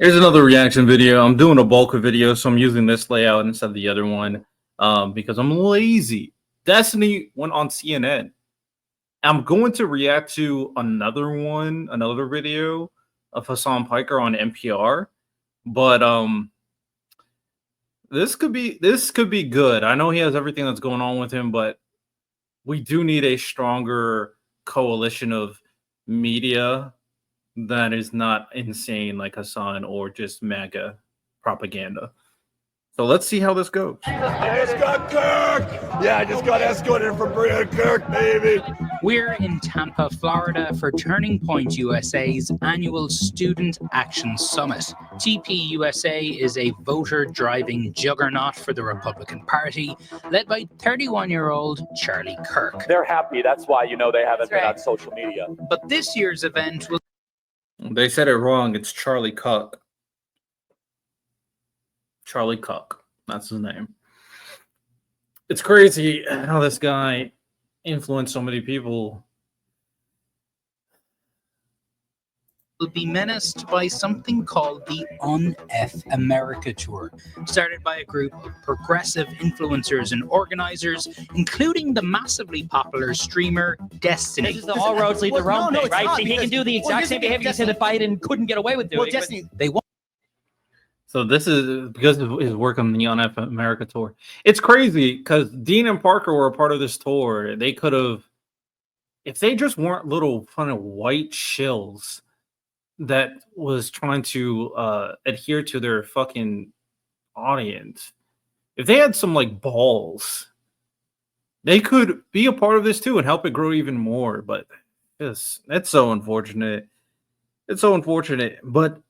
Here's another reaction video. I'm doing a bulk of videos, so I'm using this layout instead of the other one because I'm lazy. Destiny went on CNN. I'm going to react to another video of Hassan Piker on NPR, but this could be good. I know he has everything that's going on with him, but we do need a stronger coalition of media that is not insane like Hassan or just MAGA propaganda. So let's see how this goes. I just got Kirk! Yeah, I just got escorted from Kirk, baby! We're in Tampa, Florida for Turning Point USA's annual Student Action Summit. TPUSA is a voter-driving juggernaut for the Republican Party, led by 31-year-old Charlie Kirk. They're happy, that's why they haven't been on social media. But this year's event will... They said it wrong. It's Charlie Cook. Charlie Cook. That's his name. It's crazy how this guy influenced so many people. Will be menaced by something called the Un-F America Tour, started by a group of progressive influencers and organizers, including the massively popular streamer Destiny. This is the all roads lead to Rome thing, right? So he can do the exact same behavior he said that Biden couldn't get away with doing. Well, Destiny, they want. So this is because of his work on the Un-F America tour. It's crazy because Dean and Parker were a part of this tour. They could have, if they just weren't little kind of white shills that was trying to adhere to their fucking audience. If they had some like balls, they could be a part of this too and help it grow even more. But it's so unfortunate. It's so unfortunate. But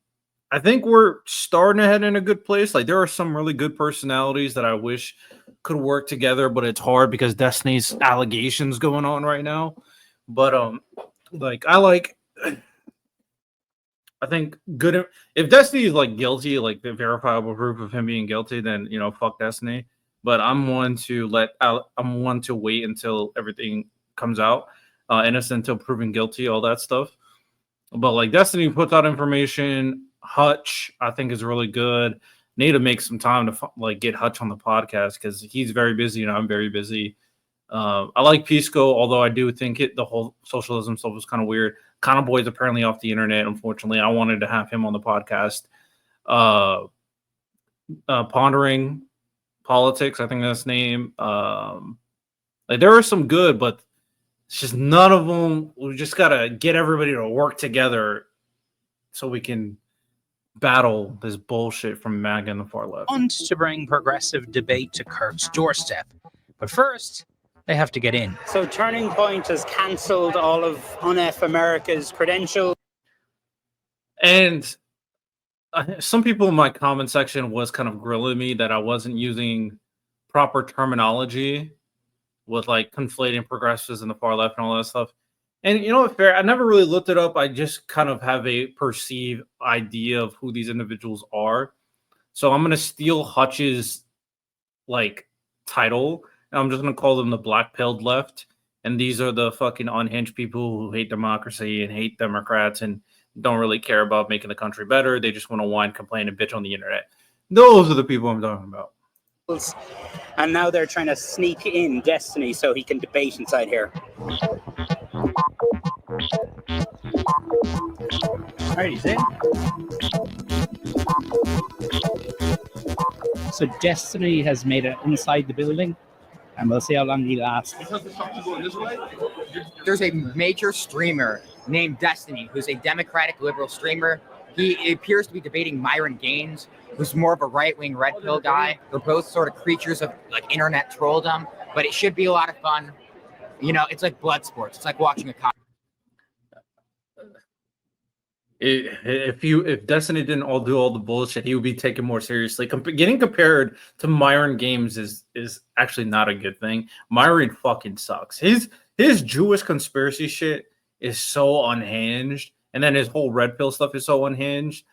I think we're starting to head in a good place. Like there are some really good personalities that I wish could work together, but it's hard because Destiny's allegations going on right now. But I think good if Destiny is like guilty, like the verifiable proof of him being guilty, then fuck Destiny. But I'm one to wait until everything comes out, innocent until proven guilty, all that stuff. But like Destiny puts out information. Hutch, I think, is really good. Need to make some time to get Hutch on the podcast because he's very busy and I'm very busy. I like Pisco, although I do think the whole socialism stuff was kind of weird. Kind of Boy's apparently off the internet, unfortunately. I wanted to have him on the podcast. Pondering Politics, I think that's his name. There are some good, but it's just none of them. We just got to get everybody to work together so we can battle this bullshit from MAGA and the far left. Want to bring progressive debate to Kirk's doorstep. But first, they have to get in. So Turning Point has cancelled all of Un-F America's credentials. And some people in my comment section was kind of grilling me that I wasn't using proper terminology with conflating progressives and the far left and all that stuff. And fair, I never really looked it up. I just kind of have a perceived idea of who these individuals are. So I'm going to steal Hutch's title. I'm just going to call them the black-pilled left. And these are the fucking unhinged people who hate democracy and hate Democrats and don't really care about making the country better. They just want to whine, complain, and bitch on the internet. Those are the people I'm talking about. And now they're trying to sneak in Destiny so he can debate inside here. All right, he's in. So Destiny has made it inside the building. And we'll see how long he lasts. There's a major streamer named Destiny, who's a Democratic liberal streamer. He appears to be debating Myron Gaines, who's more of a right-wing red pill guy. They're both sort of creatures of internet trolldom, but it should be a lot of fun. It's like blood sports. It's like watching a cop. If Destiny didn't do all the bullshit, he would be taken more seriously. Getting compared to Myron Games is actually not a good thing. Myron fucking sucks. His Jewish conspiracy shit is so unhinged, and then his whole red pill stuff is so unhinged.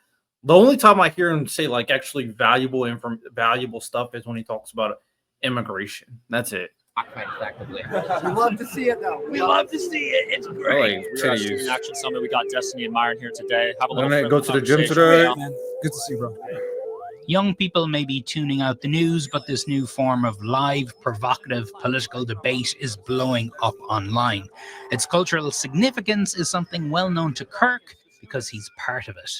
The only time I hear him say actually valuable stuff is when he talks about immigration. That's it. quite effectively. We love to see it, though. We love to see it. It's I great. like We're at titty Student use. Action Summit. We got Destiny and Myron here today. Have a little I'm gonna go friendly to the gym conversation. today. Yeah. Man, good to see you, bro. Young people may be tuning out the news, but this new form of live, provocative political debate is blowing up online. Its cultural significance is something well known to Kirk because he's part of it.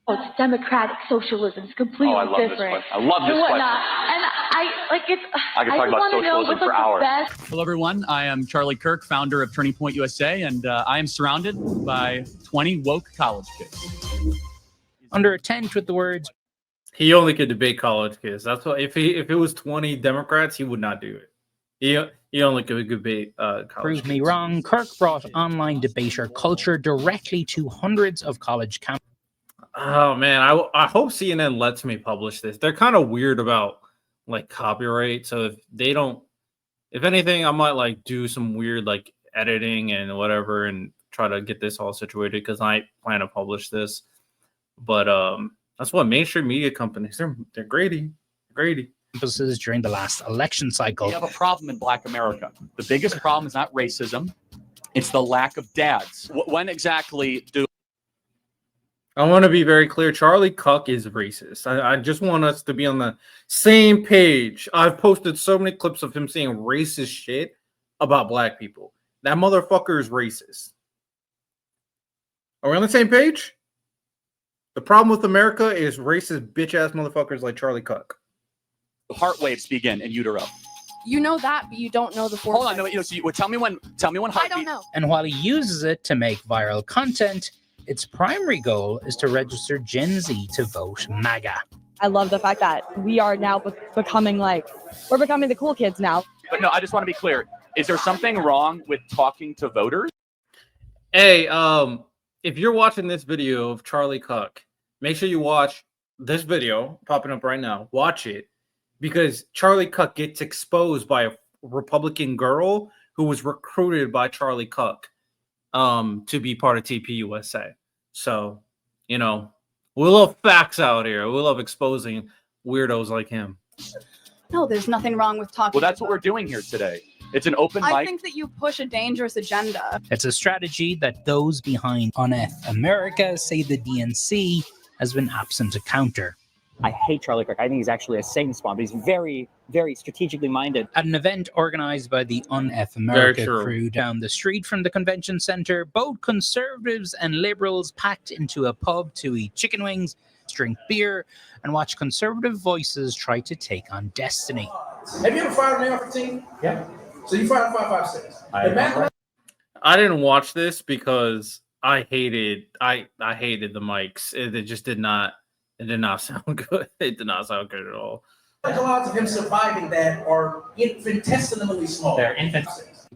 Oh, it's democratic socialism. It's completely I love this different. question. I love this and whatnot. question. And I could talk about wanna know socialism what's, for like, the hours. best. Hello, everyone. I am Charlie Kirk, founder of Turning Point USA, and I am surrounded by 20 woke college kids. Under a tent with the words, He only could debate college kids. That's why if it was 20 Democrats, he would not do it. He only could debate college "Prove me kids. wrong," Kirk brought online debater culture directly to hundreds of college campuses. Oh man, I hope CNN lets me publish this. They're kind of weird about like copyright. So if they don't, if anything, I might like do some weird like editing and whatever and try to get this all situated because I plan to publish this. But that's what mainstream media companies they're grady. Campuses during the last election cycle. We have a problem in Black America. The biggest problem is not racism; it's the lack of dads. When exactly do? I want to be very clear. Charlie Cuck is racist. I just want us to be on the same page. I've posted so many clips of him saying racist shit about black people. That motherfucker is racist. Are we on the same page? The problem with America is racist bitch ass motherfuckers like Charlie Cuck. Heart waves begin in utero. You know that, but you don't know the form. Hold on, no, so tell me when. I don't know. And while he uses it to make viral content, its primary goal is to register Gen Z to vote MAGA. I love the fact that we are now becoming we're becoming the cool kids now. But no, I just want to be clear. Is there something wrong with talking to voters? Hey, if you're watching this video of Charlie Cuck, make sure you watch this video popping up right now. Watch it because Charlie Cuck gets exposed by a Republican girl who was recruited by Charlie Cuck to be part of TPUSA. So, we love facts out here. We love exposing weirdos like him. No, there's nothing wrong with talking. Well, that's what we're doing here today. It's an open mic. I think that you push a dangerous agenda. It's a strategy that those behind UNF America say the DNC has been absent to counter. I hate Charlie Kirk. I think he's actually a Satan spawn, but he's very, very strategically minded. At an event organized by the UNF America crew down the street from the convention center, both conservatives and liberals packed into a pub to eat chicken wings, drink beer, and watch conservative voices try to take on Destiny. Have you ever fired an AR-15? Yeah. So you fired a 5.56. I didn't watch this because I hated the mics. It just did not. It did not sound good. It did not sound good at all. The odds of him surviving that are infinitesimally small. They're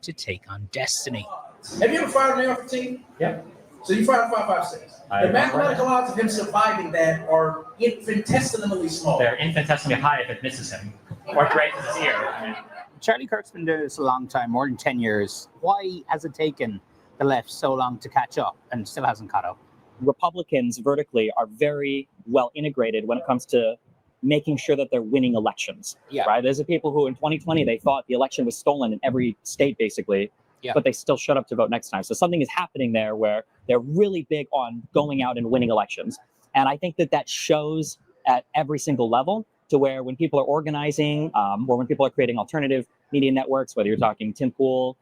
to take on Destiny. Have you ever fired an AR-15? Yeah. So you fired a 5.56. The mathematical odds of him surviving that are infinitesimally small. They're infinitesimally high if it misses him or grazes his ear. Charlie Kirk's been doing this a long time, more than 10 years. Why has it taken the left so long to catch up and still hasn't caught up? Republicans vertically are very well integrated when it comes to making sure that they're winning elections. Yeah. Right? There's the people who in 2020, they thought the election was stolen in every state, basically, but they still showed up to vote next time. So something is happening there where they're really big on going out and winning elections. And I think that shows at every single level to where when people are organizing or when people are creating alternative media networks, whether you're talking Tim Pool,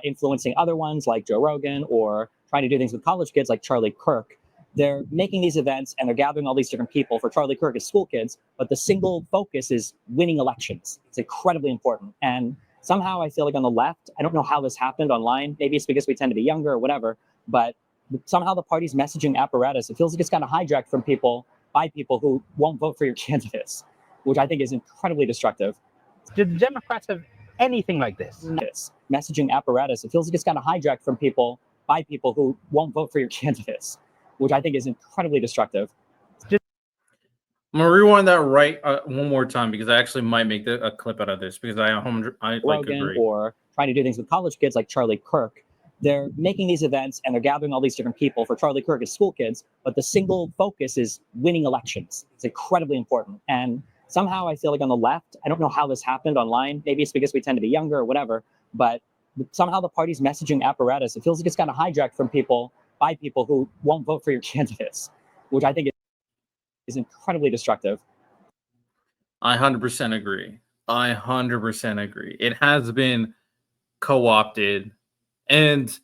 influencing other ones like Joe Rogan, or trying to do things with college kids like Charlie Kirk, they're making these events and they're gathering all these different people. For Charlie Kirk, it's school kids, but the single focus is winning elections. It's incredibly important. And somehow I feel like on the left, I don't know how this happened online. Maybe it's because we tend to be younger or whatever, but somehow the party's messaging apparatus, it feels like it's kind of hijacked from people by people who won't vote for your candidates, which I think is incredibly destructive. Did the Democrats have anything like this? This messaging apparatus, it feels like it's kind of hijacked from people by people who won't vote for your candidates, which I think is incredibly destructive. I'm gonna rewind that one more time because I actually might make a clip out of this because I agree. Or trying to do things with college kids like Charlie Kirk. They're making these events and they're gathering all these different people. For Charlie Kirk, it's school kids, but the single focus is winning elections. It's incredibly important. And somehow I feel like on the left, I don't know how this happened online. Maybe it's because we tend to be younger or whatever, but somehow the party's messaging apparatus, it feels like it's gotten hijacked from people by people who won't vote for your candidates, which I think is incredibly destructive. I 100% agree. I 100% agree. It has been co-opted, and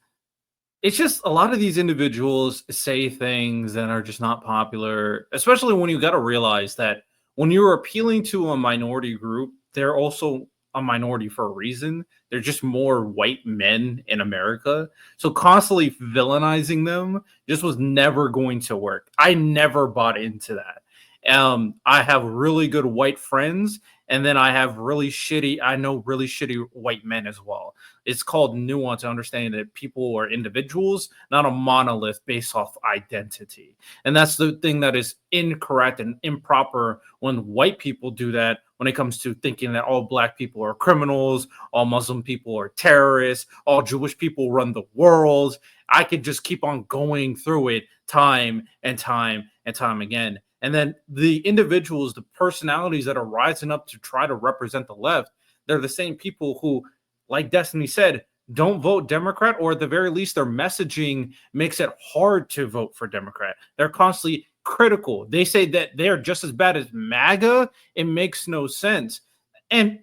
it's just a lot of these individuals say things that are just not popular, especially when you got to realize that when you're appealing to a minority group, they're also a minority for a reason. They're just more white men in America. So constantly villainizing them just was never going to work. I never bought into that. I have really good white friends, and then I know really shitty white men as well. It's called nuance, understanding that people are individuals, not a monolith based off identity. And that's the thing that is incorrect and improper when white people do that, when it comes to thinking that all black people are criminals, all Muslim people are terrorists, all Jewish people run the world. I could just keep on going through it time and time and time again. And then the individuals, the personalities that are rising up to try to represent the left, they're the same people who, like Destiny said, don't vote Democrat, or at the very least, their messaging makes it hard to vote for Democrat. They're constantly critical. They say that they're just as bad as MAGA. It makes no sense. And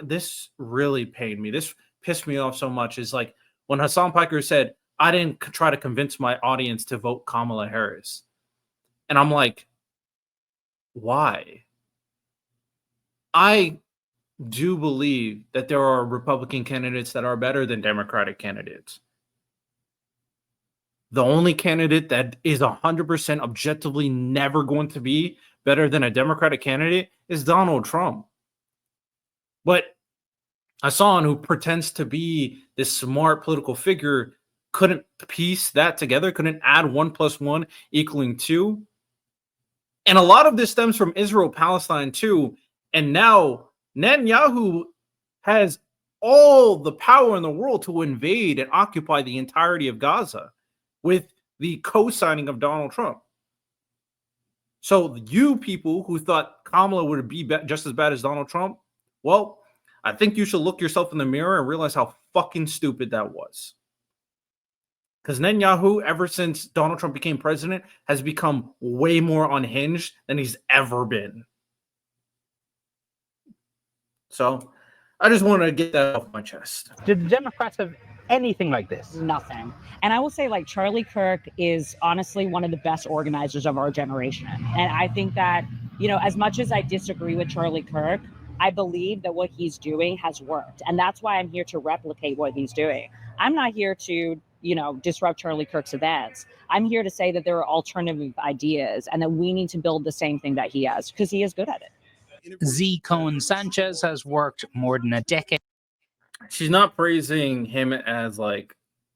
this really pained me. This pissed me off so much. Is like when Hassan Piker said, I didn't try to convince my audience to vote Kamala Harris. And I'm like, why? I do believe that there are Republican candidates that are better than Democratic candidates. The only candidate that is 100% objectively never going to be better than a Democratic candidate is Donald Trump. But Hassan, who pretends to be this smart political figure, couldn't piece that together, couldn't add 1 + 1 = 2. And a lot of this stems from Israel-Palestine too. And now Netanyahu has all the power in the world to invade and occupy the entirety of Gaza with the co-signing of Donald Trump. So you people who thought Kamala would be just as bad as Donald Trump, well, I think you should look yourself in the mirror and realize how fucking stupid that was. Because Netanyahu, ever since Donald Trump became president, has become way more unhinged than he's ever been. So I just want to get that off my chest. Did the Democrats have anything like this? Nothing. And I will say, like, Charlie Kirk is honestly one of the best organizers of our generation. And I think that, you know, as much as I disagree with Charlie Kirk, I believe that what he's doing has worked. And that's why I'm here to replicate what he's doing. I'm not here to, you know, disrupt Charlie Kirk's events. I'm here to say that there are alternative ideas and that we need to build the same thing that he has, because he is good at it. Z. Cohen Sanchez has worked more than a decade. She's not praising him as like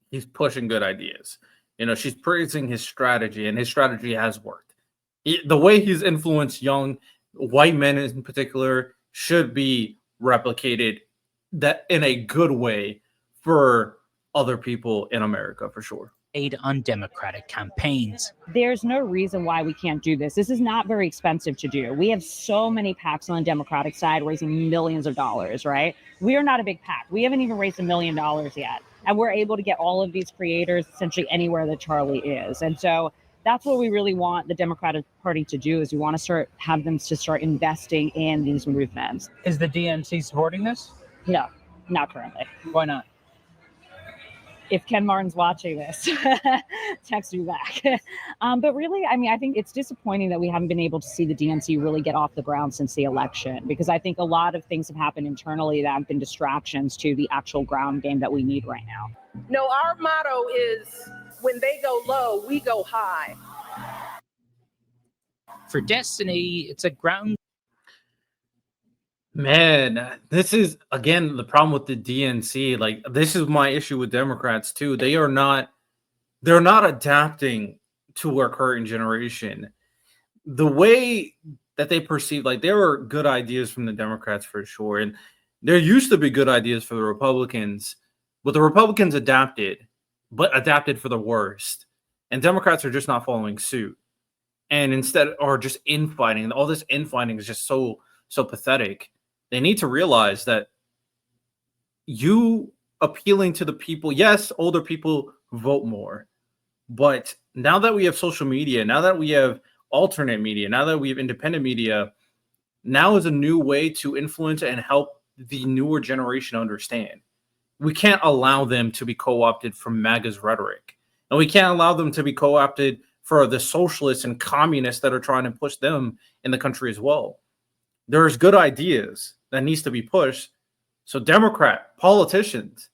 he's pushing good ideas. You know, she's praising his strategy, and his strategy has worked. The way he's influenced young white men in particular should be replicated that in a good way for other people in America, for sure. Aid on Democratic campaigns. There's no reason why we can't do this. This is not very expensive to do. We have so many PACs on the Democratic side raising millions of dollars, right? We are not a big PAC. We haven't even raised $1 million yet. And we're able to get all of these creators essentially anywhere that Charlie is. And so that's what we really want the Democratic Party to do, is we want to have them to start investing in these movements. Is the DNC supporting this? No, not currently. Why not? If Ken Martin's watching this, text me back. But really, I mean, I think it's disappointing that we haven't been able to see the DNC really get off the ground since the election, because I think a lot of things have happened internally that have been distractions to the actual ground game that we need right now. No, our motto is when they go low, we go high. For Destiny, it's a ground. Man, this is, again, the problem with the DNC. Like, this is my issue with Democrats, too. They're not adapting to our current generation. The way that they perceive, like, there were good ideas from the Democrats for sure. And there used to be good ideas for the Republicans, but the Republicans adapted, but adapted for the worst. And Democrats are just not following suit. and instead, or just infighting. All this infighting is just so pathetic. They need to realize that you appealing to the people, yes, older people vote more, but now that we have social media, now that we have alternate media, now that we have independent media, now is a new way to influence and help the newer generation understand. We can't allow them to be co-opted from MAGA's rhetoric, and we can't allow them to be co-opted for the socialists and communists that are trying to push them in the country as well. There's good ideas that needs to be pushed. So Democrat politicians,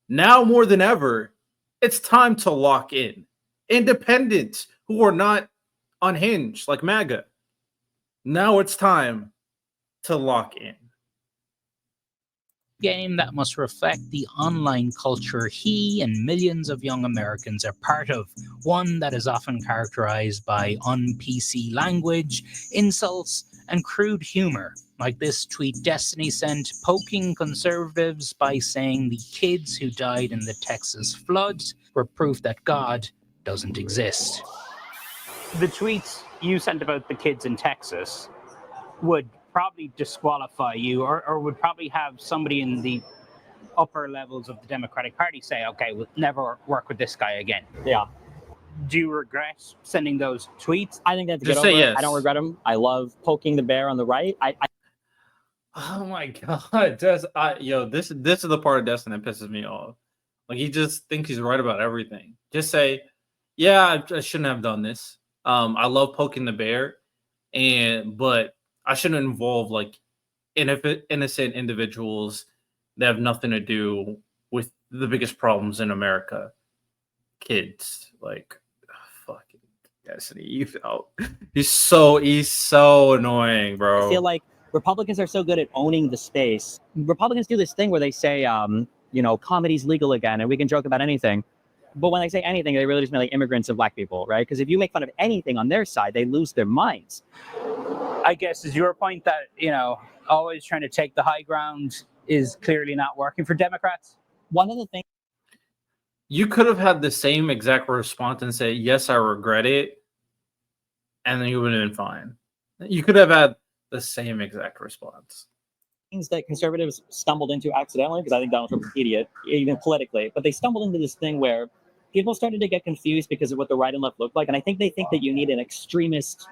now more than ever, it's time to lock in. Independents who are not unhinged like MAGA. Now it's time to lock in. Game that must reflect the online culture he and millions of young Americans are part of, one that is often characterized by un-PC language, insults, and crude humor, like this tweet Destiny sent poking conservatives by saying the kids who died in the Texas floods were proof that God doesn't exist. The tweets you sent about the kids in Texas would probably disqualify you, or would probably have somebody in the upper levels of the Democratic Party say, okay, we'll never work with this guy again. Yeah. Do you regret sending those tweets? I think they have to Just get say over yes. it. I don't regret them. I love poking the bear on the right. Oh my God, this is the part of Destin that pisses me off. Like, he just thinks he's right about everything. Just say, yeah, I shouldn't have done this. I love poking the bear, but I shouldn't involve like innocent individuals that have nothing to do with the biggest problems in America. Kids, like, fucking Destiny. He's so annoying, bro. I feel like Republicans are so good at owning the space. Republicans do this thing where they say, comedy's legal again, and we can joke about anything. But when they say anything, they really just mean like immigrants and black people, right? Because if you make fun of anything on their side, they lose their minds. I guess is your point that, always trying to take the high ground is clearly not working for Democrats? One of the things you could have had the same exact response and say, yes, I regret it, and then you would have been fine. You could have had the same exact response. Things that conservatives stumbled into accidentally, because I think Donald Trump's an idiot, even politically, but they stumbled into this thing where people started to get confused because of what the right and left looked like, and I think they think that you need an extremist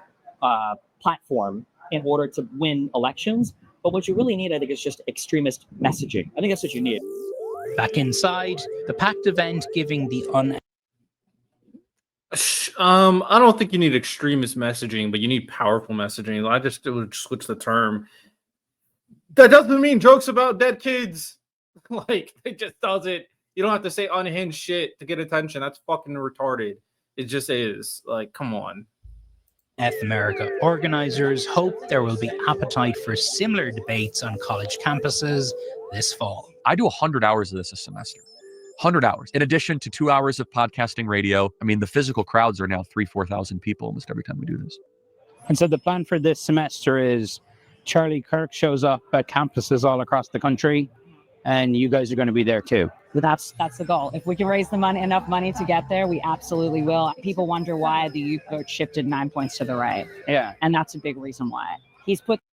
platform in order to win elections. But what you really need, I think, is just extremist messaging. I think that's what you need. Back inside, the packed event giving the I don't think you need extremist messaging, but you need powerful messaging. I just would switch the term. That doesn't mean jokes about dead kids. Like, it just doesn't. You don't have to say unhinged shit to get attention. That's fucking retarded. It just is. Like, come on. America organizers hope there will be appetite for similar debates on college campuses this fall. I do 100 hours of this a semester. 100 hours. In addition to 2 hours of podcasting radio. I mean, the physical crowds are now 4,000 people almost every time we do this. And so the plan for this semester is Charlie Kirk shows up at campuses all across the country, and you guys are going to be there too. That's the goal. If we can raise enough money to get there, we absolutely will. People wonder why the youth vote shifted 9 points to the right. Yeah. And that's a big reason why. He's put